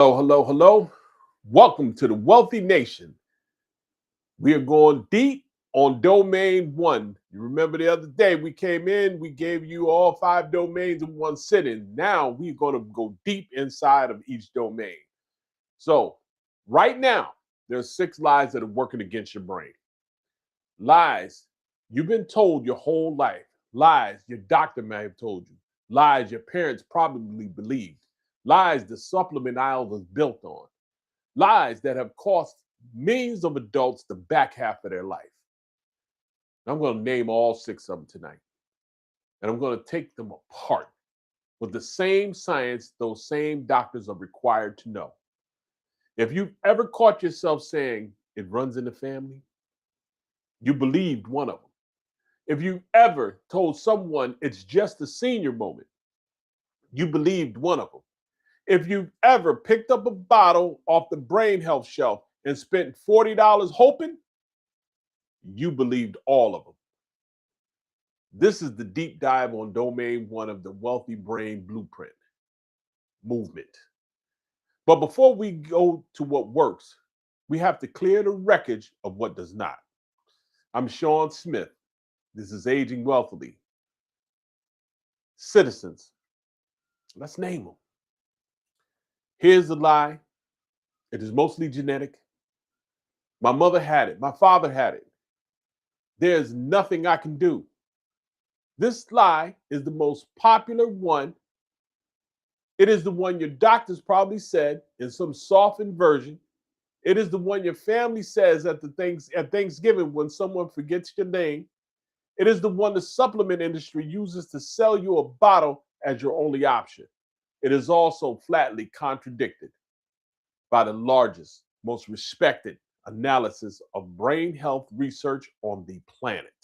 Hello, hello, hello. Welcome to the Wealthy Nation. We are going deep on domain one. You remember the other day we came in, we gave you all five domains in one sitting. Now we're going to go deep inside of each domain. So, right now, there's six lies that are working against your brain. Lies you've been told your whole life. Lies your doctor may have told you. Lies your parents probably believed. Lies the supplement aisle was built on. Lies that have cost millions of adults the back half of their life. I'm going to name all six of them tonight. And I'm going to take them apart with the same science those same doctors are required to know. If you've ever caught yourself saying it runs in the family, you believed one of them. If you ever told someone it's just a senior moment, you believed one of them. If you've ever picked up a bottle off the brain health shelf and spent $40 hoping, you believed all of them. This is the deep dive on domain one of the Wealthy Brain Blueprint movement. But before we go to what works, we have to clear the wreckage of what does not. I'm Sean Smith. This is Aging Wealthily. Citizens, let's name them. Here's the lie. It is mostly genetic. My mother had it. My father had it. There's nothing I can do. This lie is the most popular one. It is the one your doctors probably said in some softened version. It is the one your family says at Thanksgiving when someone forgets your name. It is the one the supplement industry uses to sell you a bottle as your only option. It is also flatly contradicted by the largest, most respected analysis of brain health research on the planet.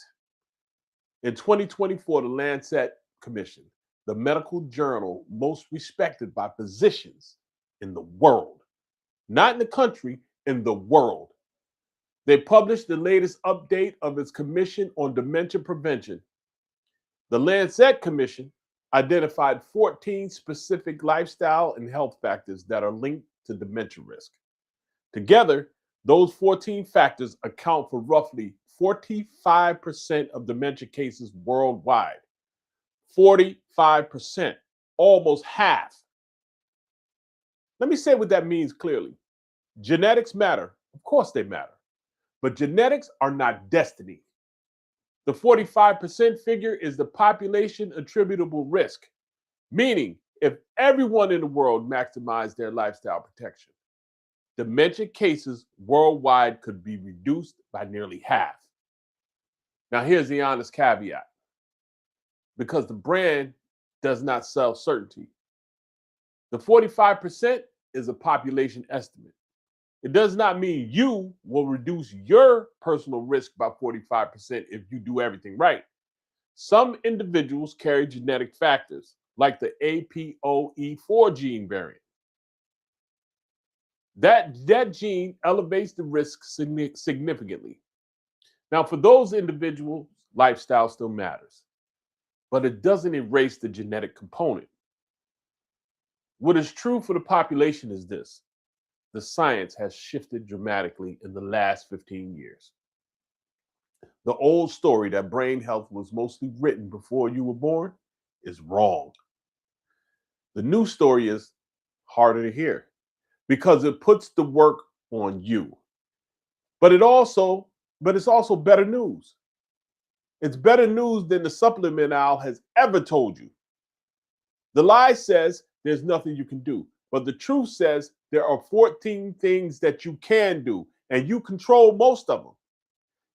In 2024, the Lancet Commission, the medical journal most respected by physicians in the world, not in the country, in the world. They published the latest update of its commission on dementia prevention. The Lancet Commission identified 14 specific lifestyle and health factors that are linked to dementia risk. Together, those 14 factors account for roughly 45% of dementia cases worldwide. 45%, almost half. Let me say what that means clearly. Genetics matter. Of course they matter. But genetics are not destiny. The 45% figure is the population attributable risk, meaning if everyone in the world maximized their lifestyle protection, dementia cases worldwide could be reduced by nearly half. Now, here's the honest caveat because the brand does not sell certainty. The 45% is a population estimate. It does not mean you will reduce your personal risk by 45% if you do everything right. Some individuals carry genetic factors like the APOE4 gene variant. That gene elevates the risk significantly. Now, for those individuals, lifestyle still matters, but it doesn't erase the genetic component. What is true for the population is this: the science has shifted dramatically in the last 15 years. The old story that brain health was mostly written before you were born is wrong. The new story is harder to hear because it puts the work on you. But it's also better news. It's better news than the supplement aisle has ever told you. The lie says there's nothing you can do, but the truth says there are 14 things that you can do, and you control most of them.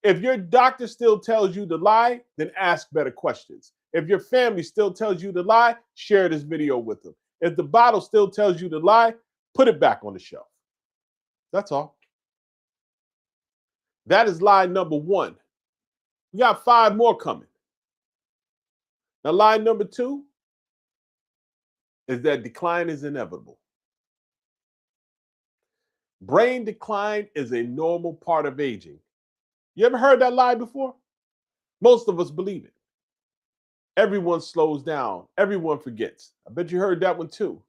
If your doctor still tells you to lie, then ask better questions. If your family still tells you to lie, share this video with them. If the bottle still tells you to lie, put it back on the shelf. That's all. That is lie number one. We got five more coming. Now, lie number two is that decline is inevitable. Brain decline is a normal part of aging. You ever heard that lie before? Most of us believe it. Everyone slows down. Everyone forgets. I bet you heard that one too.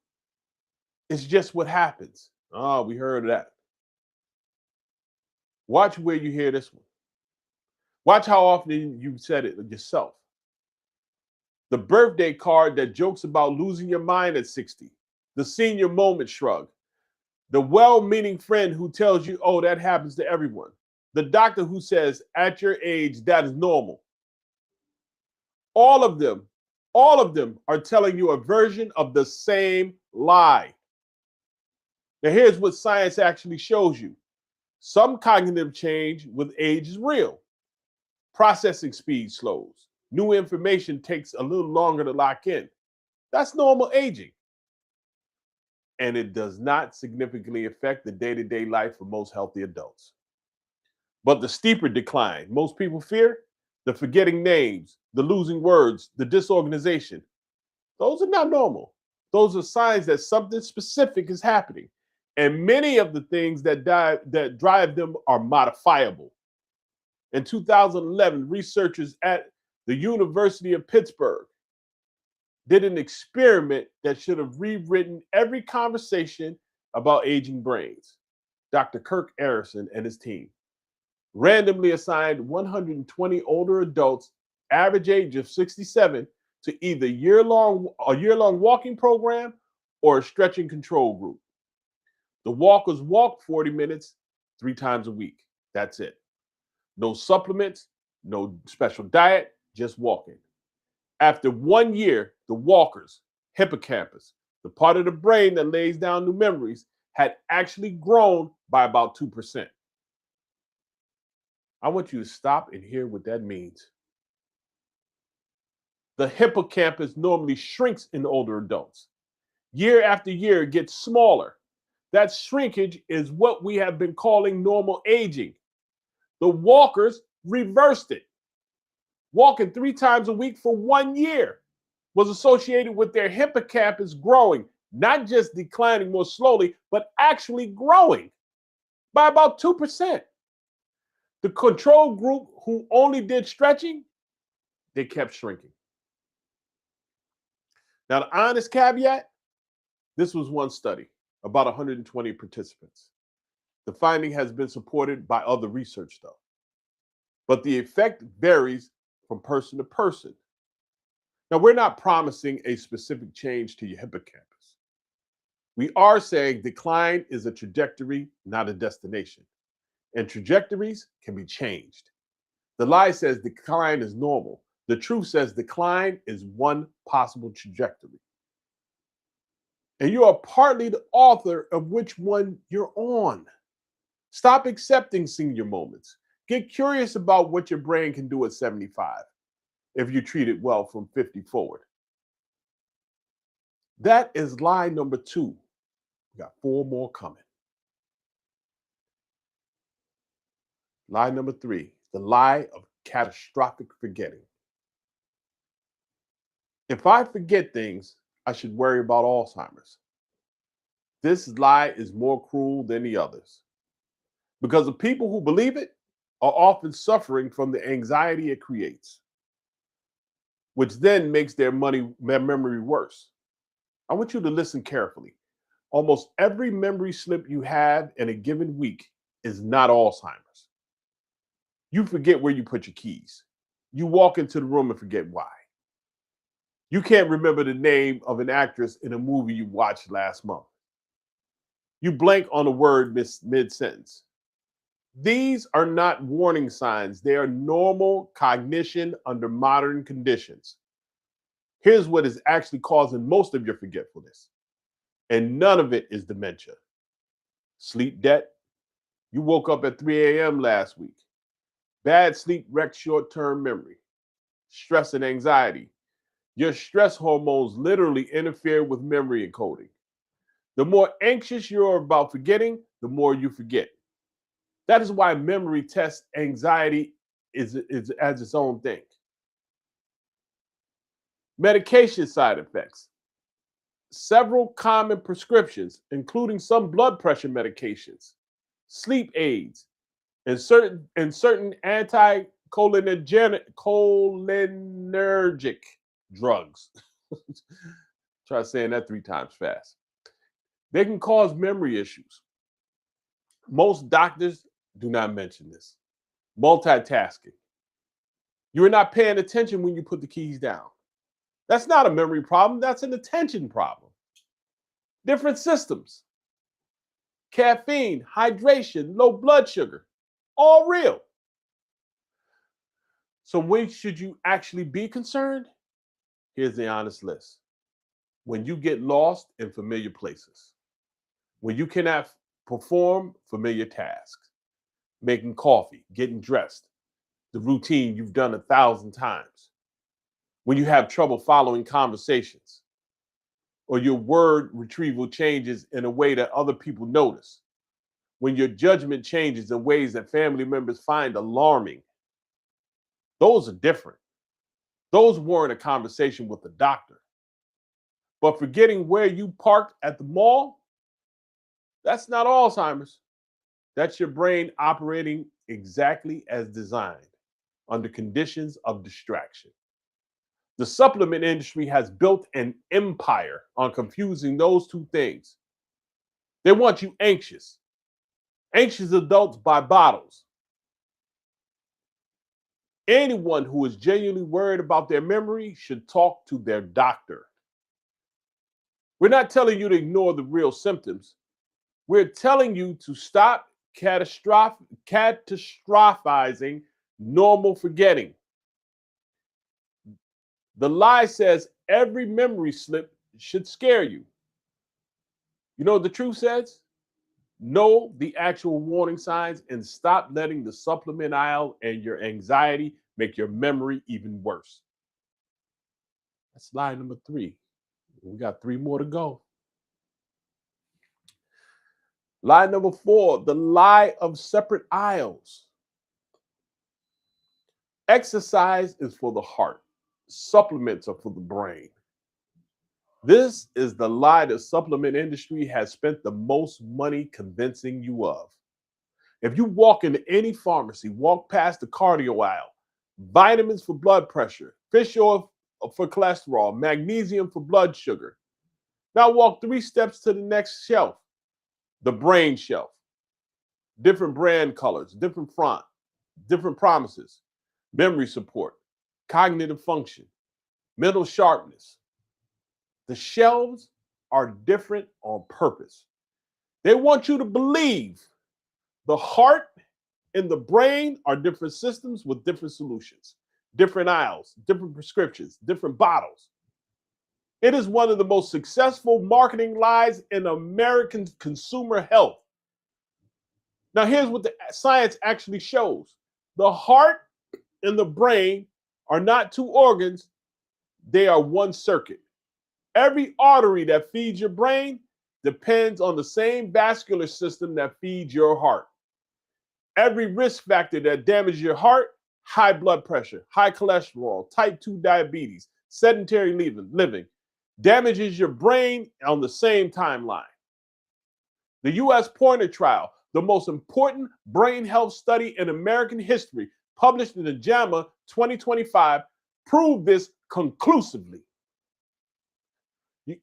It's just what happens. Oh, we heard of that. Watch where you hear this one. Watch how often you said it yourself. The birthday card that jokes about losing your mind at 60. The senior moment shrug. The well-meaning friend who tells you, oh, that happens to everyone. The doctor who says, at your age, that is normal. All of them are telling you a version of the same lie. Now, here's what science actually shows you. Some cognitive change with age is real. Processing speed slows. New information takes a little longer to lock in. That's normal aging. And it does not significantly affect the day-to-day life of most healthy adults. But the steeper decline most people fear, the forgetting names, the losing words, the disorganization, those are not normal. Those are signs that something specific is happening. And many of the things that drive them are modifiable. In 2011, researchers at the University of Pittsburgh did an experiment that should have rewritten every conversation about aging brains. Dr. Kirk Arison and his team randomly assigned 120 older adults, average age of 67, to either a year-long walking program or a stretching control group. The walkers walked 40 minutes 3 times a week. That's it. No supplements, no special diet, just walking. After 1 year, the walkers, hippocampus, the part of the brain that lays down new memories, had actually grown by about 2%. I want you to stop and hear what that means. The hippocampus normally shrinks in older adults. Year after year, it gets smaller. That shrinkage is what we have been calling normal aging. The walkers reversed it. Walking 3 times a week for 1 year was associated with their hippocampus growing, not just declining more slowly, but actually growing by about 2%. The control group who only did stretching, they kept shrinking. Now, the honest caveat, this was one study, about 120 participants. The finding has been supported by other research, though. But the effect varies from person to person. Now, we're not promising a specific change to your hippocampus. We are saying decline is a trajectory, not a destination. And trajectories can be changed. The lie says decline is normal. The truth says decline is one possible trajectory. And you are partly the author of which one you're on. Stop accepting senior moments. Get curious about what your brain can do at 75 if you treat it well from 50 forward. That is lie number 2. We got 4 more coming. Lie number 3, the lie of catastrophic forgetting. If I forget things, I should worry about Alzheimer's. This lie is more cruel than the others because the people who believe it are often suffering from the anxiety it creates, which then makes their memory worse. I want you to listen carefully. Almost every memory slip you have in a given week is not Alzheimer's. You forget where you put your keys. You walk into the room and forget why. You can't remember the name of an actress in a movie you watched last month. You blank on a word mid-sentence. These are not warning signs. They are normal cognition under modern conditions. Here's what is actually causing most of your forgetfulness. And none of it is dementia. Sleep debt. You woke up at 3 a.m. last week. Bad sleep wrecks short-term memory. Stress and anxiety. Your stress hormones literally interfere with memory encoding. The more anxious you are about forgetting, the more you forget. That is why memory test anxiety is as its own thing. Medication side effects. Several common prescriptions, including some blood pressure medications, sleep aids, and certain cholinergic drugs. Try saying that 3 times fast. They can cause memory issues. Most doctors do not mention this. Multitasking. You're not paying attention when you put the keys down. That's not a memory problem, that's an attention problem. Different systems. Caffeine, hydration, low blood sugar, all real. So when should you actually be concerned? Here's the honest list. When you get lost in familiar places, when you cannot perform familiar tasks, making coffee, getting dressed, the routine you've done 1,000 times, when you have trouble following conversations, or your word retrieval changes in a way that other people notice, when your judgment changes in ways that family members find alarming, those are different. Those weren't a conversation with the doctor. But forgetting where you parked at the mall, that's not Alzheimer's. That's your brain operating exactly as designed under conditions of distraction. The supplement industry has built an empire on confusing those two things. They want you anxious. Anxious adults buy bottles. Anyone who is genuinely worried about their memory should talk to their doctor. We're not telling you to ignore the real symptoms. We're telling you to stop catastrophizing normal forgetting. The lie says every memory slip should scare you. You know what the truth says? Know the actual warning signs and stop letting the supplement aisle and your anxiety make your memory even worse. That's lie number 3. We got 3 more to go. Lie number 4, the lie of separate aisles. Exercise is for the heart. Supplements are for the brain. This is the lie the supplement industry has spent the most money convincing you of. If you walk into any pharmacy, walk past the cardio aisle, vitamins for blood pressure, fish oil for cholesterol, magnesium for blood sugar. Now walk 3 steps to the next shelf, the brain shelf. Different brand colors, different font, different promises, memory support, cognitive function, mental sharpness. The shelves are different on purpose. They want you to believe the heart and the brain are different systems with different solutions, different aisles, different prescriptions, different bottles. It is one of the most successful marketing lies in American consumer health. Now, here's what the science actually shows. The heart and the brain are not 2 organs, they are one circuit. Every artery that feeds your brain depends on the same vascular system that feeds your heart. Every risk factor that damages your heart, high blood pressure, high cholesterol, type 2 diabetes, sedentary living, damages your brain on the same timeline. The U.S. Pointer trial, the most important brain health study in American history, published in the JAMA 2025, proved this conclusively.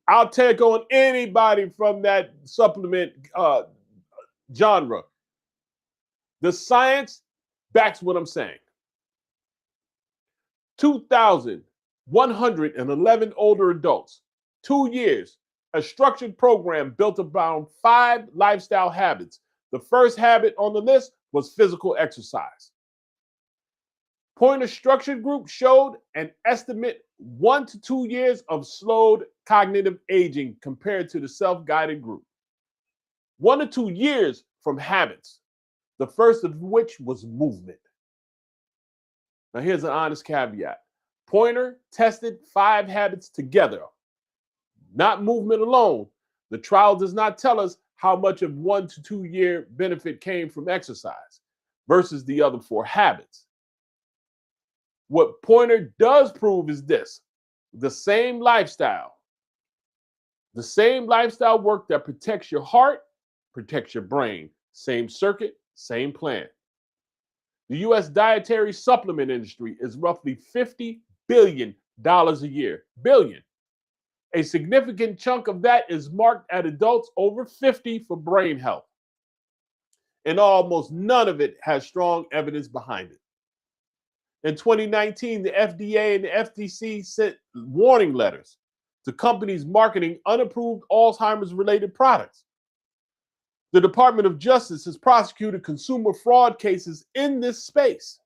I'll take on anybody from that supplement genre. The science backs what I'm saying. 2,111 older adults, 2 years, a structured program built around 5 lifestyle habits. The first habit on the list was physical exercise. Pointer Structured Group showed an estimate 1 to 2 years of slowed cognitive aging compared to the self-guided group. 1 to 2 years from habits, the first of which was movement. Now here's an honest caveat. Pointer tested 5 habits together, not movement alone. The trial does not tell us how much of 1 to 2 year benefit came from exercise versus the other 4 habits. What Pointer does prove is this: the same lifestyle work that protects your heart, protects your brain. Same circuit, same plan. The U.S. dietary supplement industry is roughly $50 billion a year. Billion. A significant chunk of that is marked at adults over 50 for brain health. And almost none of it has strong evidence behind it. In 2019, the FDA and the FTC sent warning letters to companies marketing unapproved Alzheimer's related products. The Department of Justice has prosecuted consumer fraud cases in this space.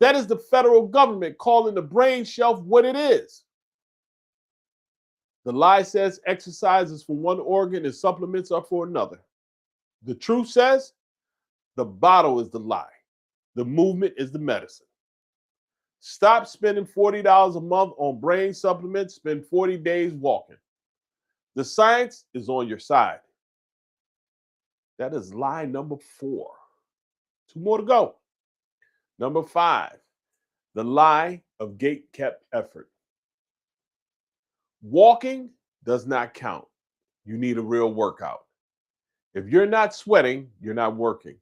That is the federal government calling the brain shelf what it is. The lie says exercise is for one organ and supplements are for another. The truth says the bottle is the lie. The movement is the medicine. Stop spending $40 a month on brain supplements. Spend 40 days walking. The science is on your side. That is lie number 4. 2 more to go. Number 5, the lie of gate-kept effort. Walking does not count. You need a real workout. If you're not sweating, you're not working.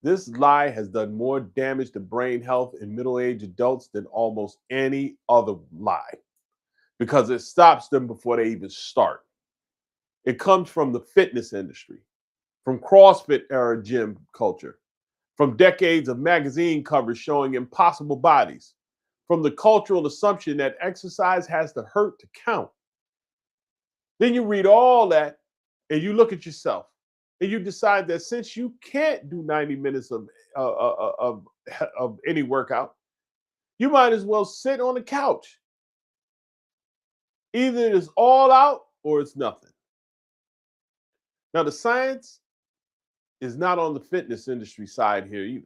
This lie has done more damage to brain health in middle-aged adults than almost any other lie because it stops them before they even start. It comes from the fitness industry, from CrossFit era gym culture, from decades of magazine covers showing impossible bodies, from the cultural assumption that exercise has to hurt to count. Then you read all that and you look at yourself and you decide that since you can't do 90 minutes of any workout, you might as well sit on the couch. Either it's all out or it's nothing. Now, the science is not on the fitness industry side here either.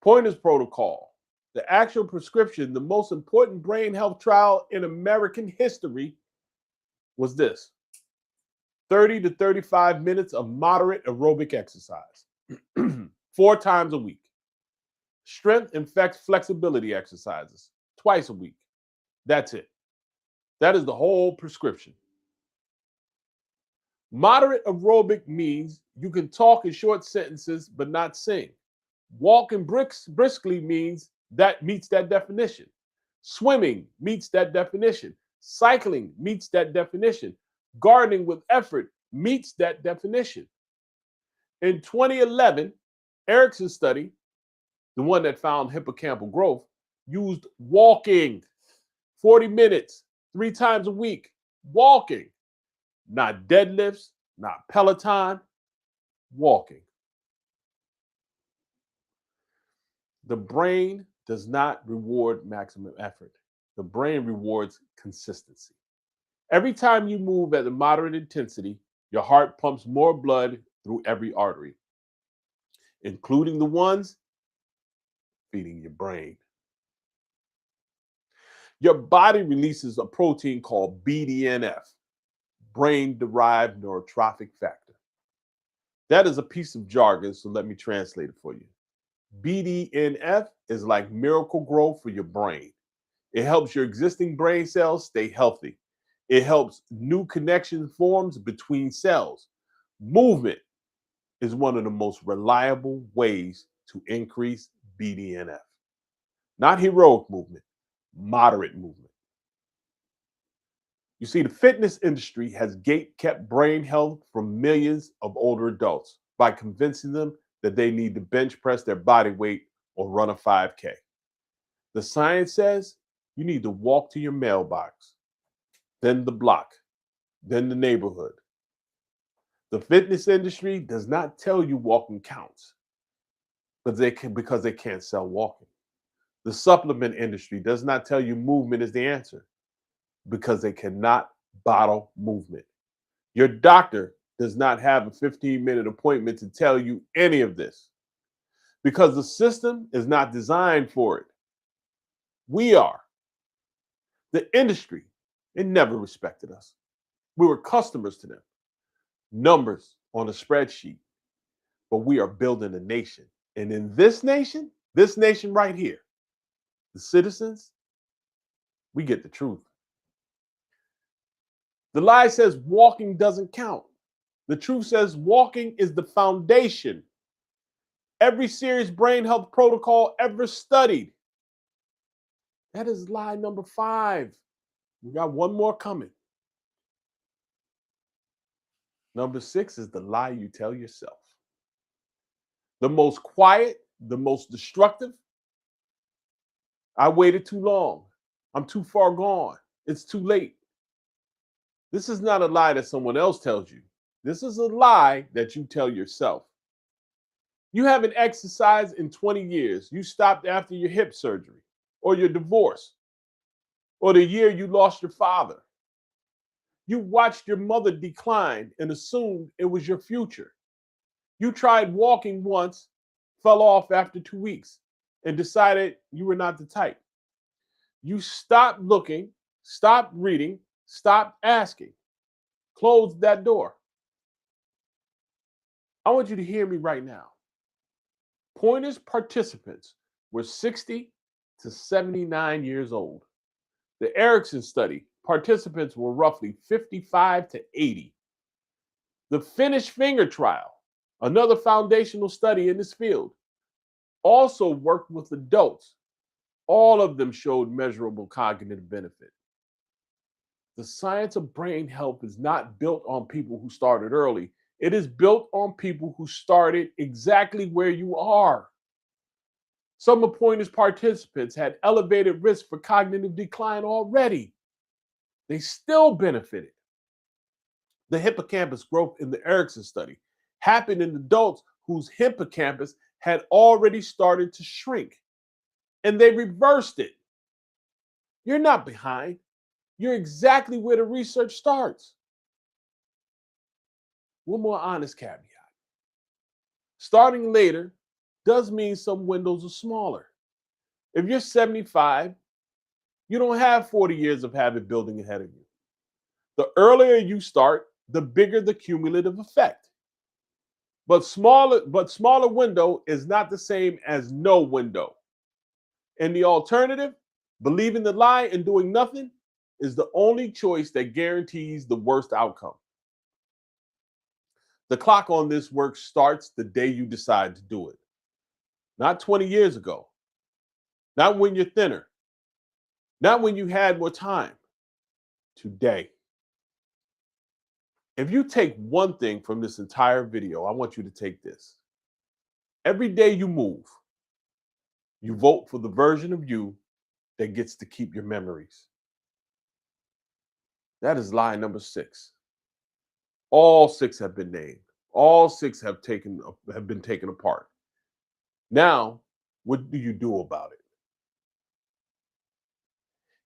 Pointers Protocol, the actual prescription, the most important brain health trial in American history was this: 30 to 35 minutes of moderate aerobic exercise 4 times a week. Strength and flexibility exercises twice a week. That's it. That is the whole prescription. Moderate aerobic means you can talk in short sentences but not sing. Walking briskly means that meets that definition. Swimming meets that definition. Cycling meets that definition. Gardening with effort meets that definition. In 2011, Erickson's study, the one that found hippocampal growth, used walking 40 minutes, 3 times a week. Walking, not deadlifts, not Peloton, walking. The brain does not reward maximum effort. The brain rewards consistency. Every time you move at a moderate intensity, your heart pumps more blood through every artery, including the ones feeding your brain. Your body releases a protein called BDNF, brain-derived neurotrophic factor. That is a piece of jargon, so let me translate it for you. BDNF is like miracle grow for your brain. It helps your existing brain cells stay healthy. It helps new connection forms between cells. Movement is one of the most reliable ways to increase BDNF. Not heroic movement, moderate movement. You see, the fitness industry has gate-kept brain health from millions of older adults by convincing them that they need to bench press their body weight or run a 5K. The science says you need to walk to your mailbox, then the block, then the neighborhood. The fitness industry does not tell you walking counts, but because they can't sell walking. The supplement industry does not tell you movement is the answer, because they cannot bottle movement. Your doctor does not have a 15-minute appointment to tell you any of this, because the system is not designed for it. We are. The industry, it never respected us. We were customers to them, numbers on a spreadsheet, but we are building a nation. And in this nation right here, the citizens, we get the truth. The lie says walking doesn't count. The truth says walking is the foundation. Every serious brain health protocol ever studied. That is lie number 5. We got one more coming. Number 6 is the lie you tell yourself. The most quiet, the most destructive. I waited too long. I'm too far gone. It's too late. This is not a lie that someone else tells you. This is a lie that you tell yourself. You haven't exercised in 20 years. You stopped after your hip surgery, or your divorce, or the year you lost your father. You watched your mother decline and assumed it was your future. You tried walking once, fell off after 2 weeks, and decided you were not the type. You stopped looking, stopped reading, stopped asking, closed that door. I want you to hear me right now. Pointers participants were 60 to 79 years old. The Erickson study, participants were roughly 55 to 80. The Finnish finger trial, another foundational study in this field, also worked with adults. All of them showed measurable cognitive benefit. The science of brain health is not built on people who started early. It is built on people who started exactly where you are. Some of Pointer's participants had elevated risk for cognitive decline already. They still benefited. The hippocampus growth in the Erickson study happened in adults whose hippocampus had already started to shrink, and they reversed it. You're not behind. You're exactly where the research starts. One more honest caveat. Starting later does mean some windows are smaller. If you're 75, you don't have 40 years of habit building ahead of you. The earlier you start, the bigger the cumulative effect. But smaller window is not the same as no window. And the alternative, believing the lie and doing nothing, is the only choice that guarantees the worst outcome. The clock on this work starts the day you decide to do it. Not 20 years ago. Not when you're thinner. Not when you had more time. Today. If you take one thing from this entire video, I want you to take this. Every day you move, you vote for the version of you that gets to keep your memories. That is lie number 6. All 6 have been named. All 6 have been taken apart. Now, what do you do about it?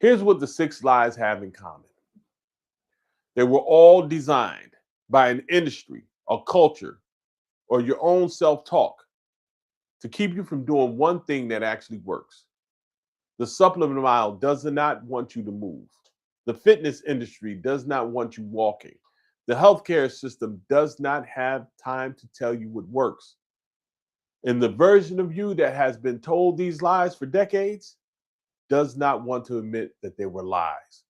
Here's what the 6 lies have in common. They were all designed by an industry, a culture, or your own self-talk to keep you from doing one thing that actually works. The supplement aisle does not want you to move. The fitness industry does not want you walking. The healthcare system does not have time to tell you what works. And the version of you that has been told these lies for decades does not want to admit that they were lies.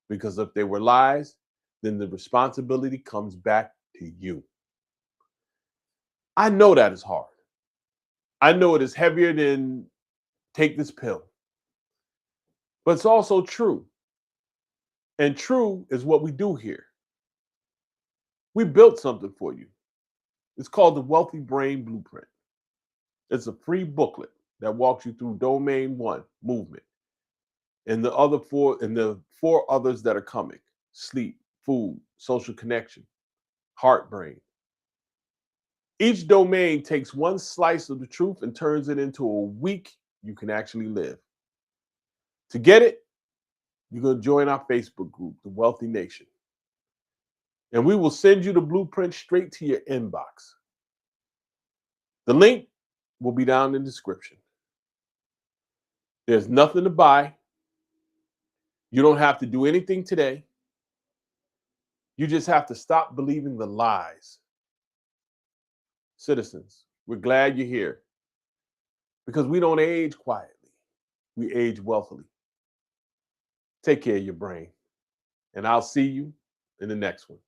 Because if they were lies, then the responsibility comes back to you. I know that is hard. I know it is heavier than take this pill. But it's also true. And true is what we do here. We built something for you. It's called the Wealthy Brain Blueprint. It's a free booklet that walks you through Domain 1 movement and the 4 others that are coming: sleep, food, social connection, heart, brain. Each domain takes one slice of the truth and turns it into a week you can actually live. To get it, you're going to join our Facebook group, The Wealthy Nation. And we will send you the blueprint straight to your inbox. The link will be down in the description. There's nothing to buy. You don't have to do anything today. You just have to stop believing the lies. Citizens, we're glad you're here because we don't age quietly. We age wealthily. Take care of your brain, and I'll see you in the next one.